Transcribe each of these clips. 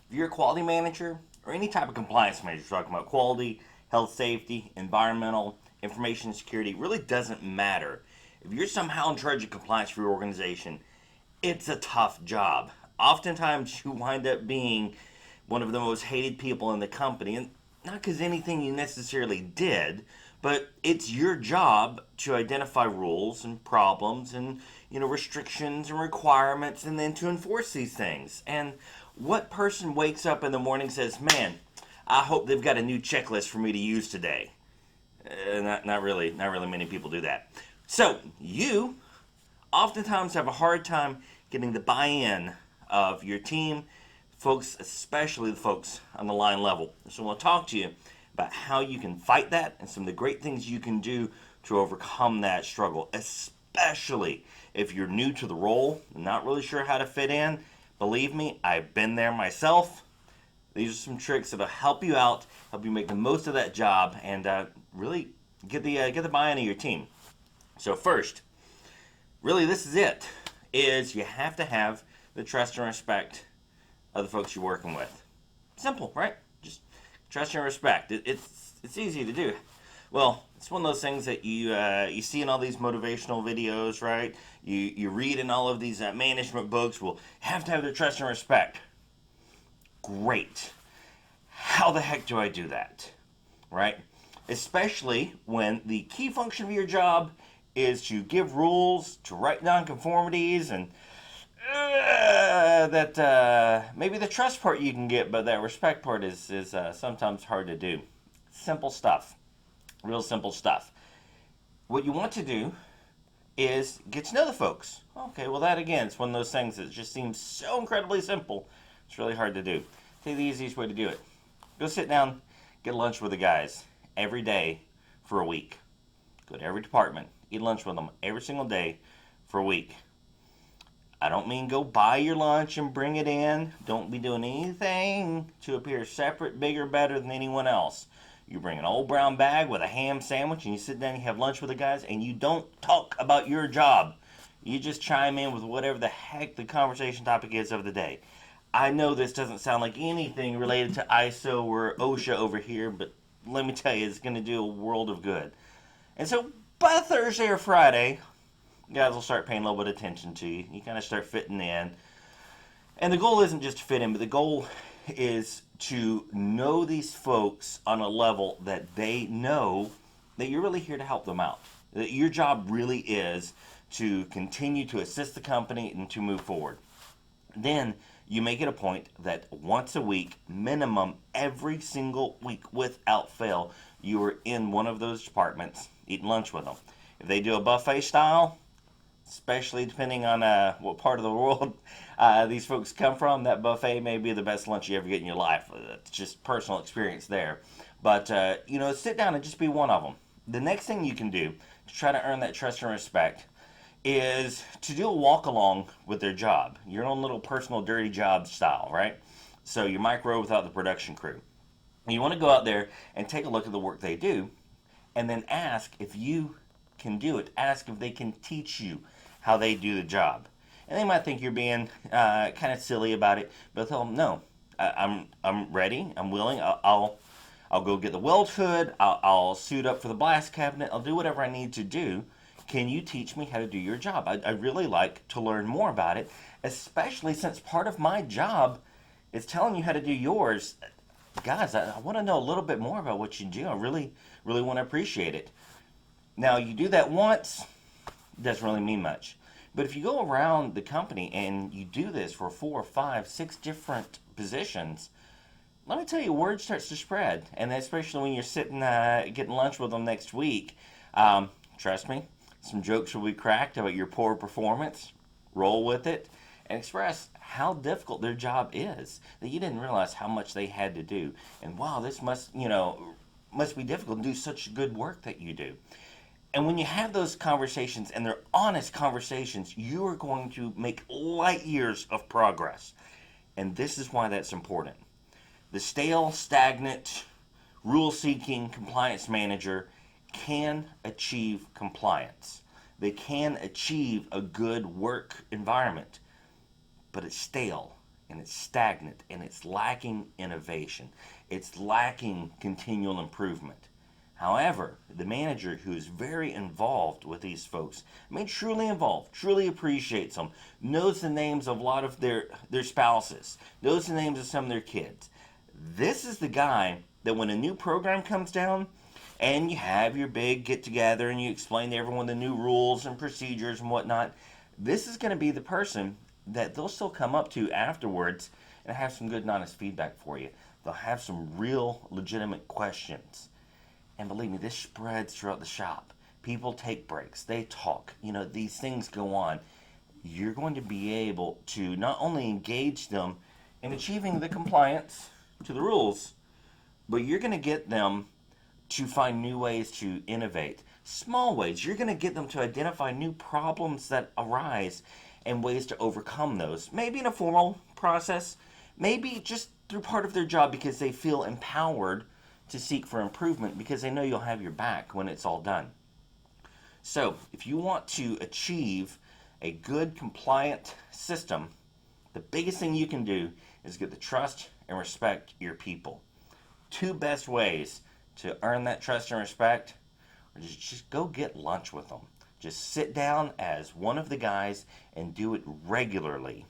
If you're a quality manager or any type of compliance manager, talking about quality, health, safety, environmental, information security, it really doesn't matter. If you're somehow in charge of compliance for your organization, it's a tough job. Oftentimes, you wind up being one of the most hated people in the company, and not because anything you necessarily did, but it's your job to identify rules and problems and restrictions and requirements, and then to enforce these things. And what person wakes up in the morning and says, "Man, I hope they've got a new checklist for me to use today"? Not really. Not really many people do that. So you oftentimes have a hard time getting the buy-in of your team, folks, especially the folks on the line level. So I want to talk to you about how you can fight that and some of the great things you can do to overcome that struggle, especially if you're new to the role and not really sure how to fit in. Believe me, I've been there myself. These are some tricks that'll help you out, help you make the most of that job, and really get the buy-in of your team. So first, really, this is it. Is you have to have the trust and respect of the folks you're working with. Simple, right? Just trust and respect. It's easy to do. Well, it's one of those things that you see in all these motivational videos, right? You read in all of these management books. Well, have to have the trust and respect. Great. How the heck do I do that? Right? Especially when the key function of your job is to give rules, to write down conformities, and that maybe the trust part you can get, but that respect part is sometimes hard to do. Simple stuff. Real simple stuff. What you want to do is get to know the folks. Okay, well, that again, it's one of those things that just seems so incredibly simple. It's really hard to do. Tell you the easiest way to do it. Go sit down, get lunch with the guys every day for a week. Go to every department, eat lunch with them every single day for a week. I don't mean go buy your lunch and bring it in. Don't be doing anything to appear separate, bigger, better than anyone else. You bring an old brown bag with a ham sandwich and you sit down and you have lunch with the guys and you don't talk about your job. You just chime in with whatever the heck the conversation topic is of the day. I know this doesn't sound like anything related to ISO or OSHA over here, but let me tell you, it's going to do a world of good. And so by Thursday or Friday, guys will start paying a little bit of attention to you. You kind of start fitting in. And the goal isn't just to fit in, but the goal is to know these folks on a level that they know that you're really here to help them out. That your job really is to continue to assist the company and to move forward. Then you make it a point that once a week, minimum every single week without fail, you are in one of those departments eating lunch with them. If they do a buffet style, especially depending on what part of the world these folks come from, that buffet may be the best lunch you ever get in your life. It's just personal experience there. But, sit down and just be one of them. The next thing you can do to try to earn that trust and respect is to do a walk along with their job, your own little personal dirty job style, right? So you micro without the production crew. You want to go out there and take a look at the work they do, and then ask if you can do it. Ask if they can teach you how they do the job. And they might think you're being kind of silly about it, but tell them, no, I'm ready, I'm willing, I'll go get the weld hood, I'll suit up for the blast cabinet, I'll do whatever I need to do. Can you teach me how to do your job? I really like to learn more about it, especially since part of my job is telling you how to do yours. Guys, I want to know a little bit more about what you do. I really, really want to appreciate it. Now, you do that once, doesn't really mean much. But if you go around the company and you do this for 4, 5, 6 different positions, let me tell you, word starts to spread. And especially when you're sitting getting lunch with them next week, trust me, some jokes will be cracked about your poor performance. Roll with it and express how difficult their job is. That you didn't realize how much they had to do. And wow, this must be difficult to do such good work that you do. And when you have those conversations, and they're honest conversations, you are going to make light years of progress. And this is why that's important. The stale, stagnant, rule-seeking compliance manager can achieve compliance. They can achieve a good work environment, but it's stale. and it's stagnant, and it's lacking innovation. It's lacking continual improvement. However, the manager who is very involved with these folks, I mean truly involved, truly appreciates them, knows the names of a lot of their spouses, knows the names of some of their kids. This is the guy that when a new program comes down and you have your big get together and you explain to everyone the new rules and procedures and whatnot, this is going to be the person that they'll still come up to afterwards and have some good and honest feedback for you. They'll have some real legitimate questions. And believe me, this spreads throughout the shop. People take breaks, they talk, these things go on. You're going to be able to not only engage them in achieving the compliance to the rules, but you're going to get them to find new ways to innovate. Small ways. You're going to get them to identify new problems that arise and ways to overcome those. Maybe in a formal process, maybe just through part of their job because they feel empowered to seek for improvement because they know you'll have your back when it's all done. So, if you want to achieve a good, compliant system, the biggest thing you can do is get the trust and respect your people. Two best ways to earn that trust and respect are just go get lunch with them. Just sit down as one of the guys and do it regularly.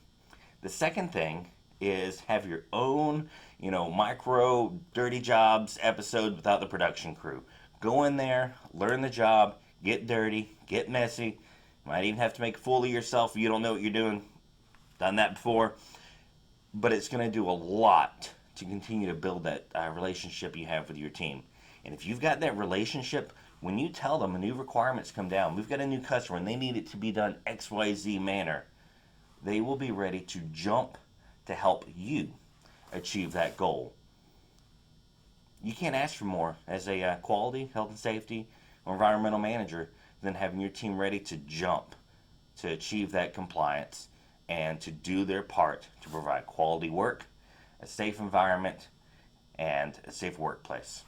The second thing is have your own, micro dirty jobs episode without the production crew. Go in there, learn the job, get dirty, get messy. Might even have to make a fool of yourself if you don't know what you're doing. Done that before. But it's going to do a lot to continue to build that relationship you have with your team. And if you've got that relationship, when you tell them new requirements come down, we've got a new customer and they need it to be done XYZ manner, they will be ready to jump to help you achieve that goal. You can't ask for more as a quality, health and safety, or environmental manager than having your team ready to jump to achieve that compliance and to do their part to provide quality work, a safe environment, and a safe workplace.